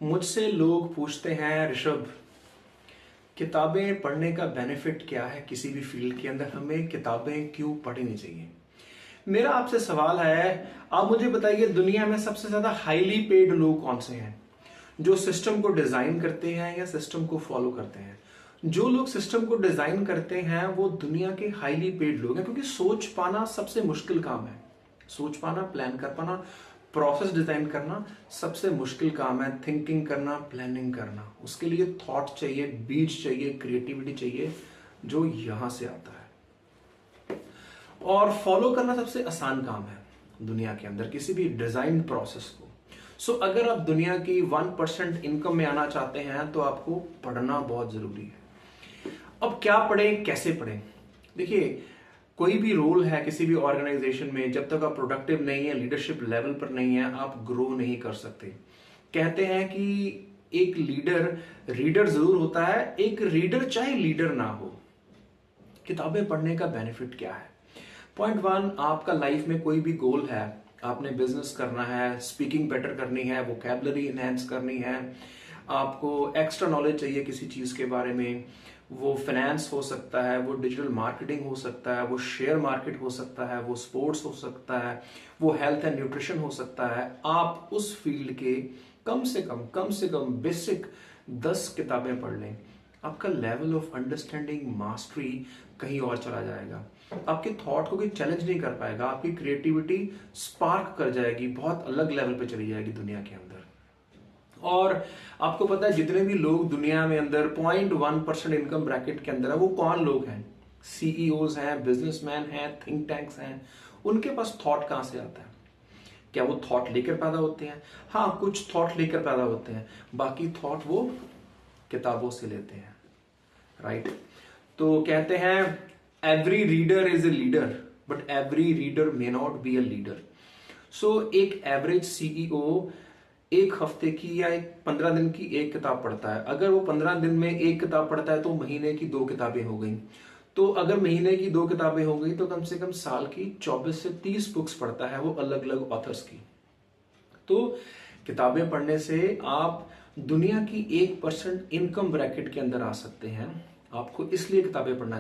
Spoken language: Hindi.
मुझसे लोग पूछते हैं, ऋषभ, किताबें पढ़ने का बेनिफिट क्या है? किसी भी फील्ड के अंदर हमें किताबें क्यों पढ़नी चाहिए? मेरा आपसे सवाल है, आप मुझे बताइए, दुनिया में सबसे ज्यादा हाईली पेड लोग कौन से हैं? जो सिस्टम को डिजाइन करते हैं या सिस्टम को फॉलो करते हैं? जो लोग सिस्टम को डिजाइन करते हैं वो दुनिया के हाईली पेड लोग हैं, क्योंकि सोच पाना सबसे मुश्किल काम है। सोच पाना, प्लान कर पाना, प्रोसेस डिजाइन करना सबसे मुश्किल काम है। थिंकिंग करना, प्लानिंग करना, उसके लिए थॉट चाहिए, बीज चाहिए, क्रिएटिविटी चाहिए, जो यहां से आता है। और फॉलो करना सबसे आसान काम है दुनिया के अंदर किसी भी डिजाइन प्रोसेस को। अगर आप दुनिया की 1% इनकम में आना चाहते हैं तो आपको पढ़ना बहुत जरूरी है। अब क्या पढ़ें, कैसे पढ़ें? देखिए, कोई भी रोल है किसी भी ऑर्गेनाइजेशन में, जब तक आप प्रोडक्टिव नहीं है, लीडरशिप लेवल पर नहीं है, आप ग्रो नहीं कर सकते। कहते हैं कि एक लीडर रीडर जरूर होता है, एक रीडर चाहे लीडर ना हो। किताबें पढ़ने का बेनिफिट क्या है? पॉइंट 1, आपका लाइफ में कोई भी गोल है, आपने बिजनेस करना है, स्पीकिंग बेटर करनी है, वोकैबुलरी एनहेंस करनी है, आपको एक्स्ट्रा नॉलेज चाहिए किसी चीज के बारे में, वो फाइनेंस हो सकता है, वो डिजिटल मार्केटिंग हो सकता है, वो शेयर मार्केट हो सकता है, वो स्पोर्ट्स हो सकता है, वो हेल्थ एंड न्यूट्रिशन हो सकता है। आप उस फील्ड के कम से कम बेसिक 10 किताबें पढ़ लें, आपका लेवल ऑफ अंडरस्टैंडिंग, मास्टरी कहीं और चला जाएगा। आपके थॉट को कोई चैलेंज नहीं कर पाएगा, आपकी क्रिएटिविटी स्पार्क कर जाएगी, बहुत अलग लेवल पे चली जाएगी दुनिया के अंदर। और आपको पता है, जितने भी लोग दुनिया में अंदर 0.1% इनकम ब्रैकेट के अंदर है, वो कौन लोग हैं? सीईओज हैं, बिजनेसमैन हैं, थिंक टैंक्स हैं। उनके पास थॉट कहां से आता है? क्या वो थॉट लेकर पैदा होते हैं? हाँ, कुछ थॉट लेकर पैदा होते हैं, बाकी थॉट वो किताबों से लेते हैं। राइट? तो कहते हैं, every reader is a leader, but every reader may not be a leader. एक एवरेज सीईओ एक हफ्ते की या 15 दिन की एक किताब पढ़ता है। अगर वो 15 दिन में एक किताब पढ़ता है तो महीने की 2 किताबें हो गई। तो अगर महीने की 2 किताबें हो गई तो कम से कम साल की 24 से 30 बुक्स पढ़ता है वो, अलग अलग ऑथर्स की। तो किताबें पढ़ने से आप दुनिया की 1% इनकम ब्रैकेट के अंदर आ सकते हैं। आपको इसलिए किताबें पढ़ना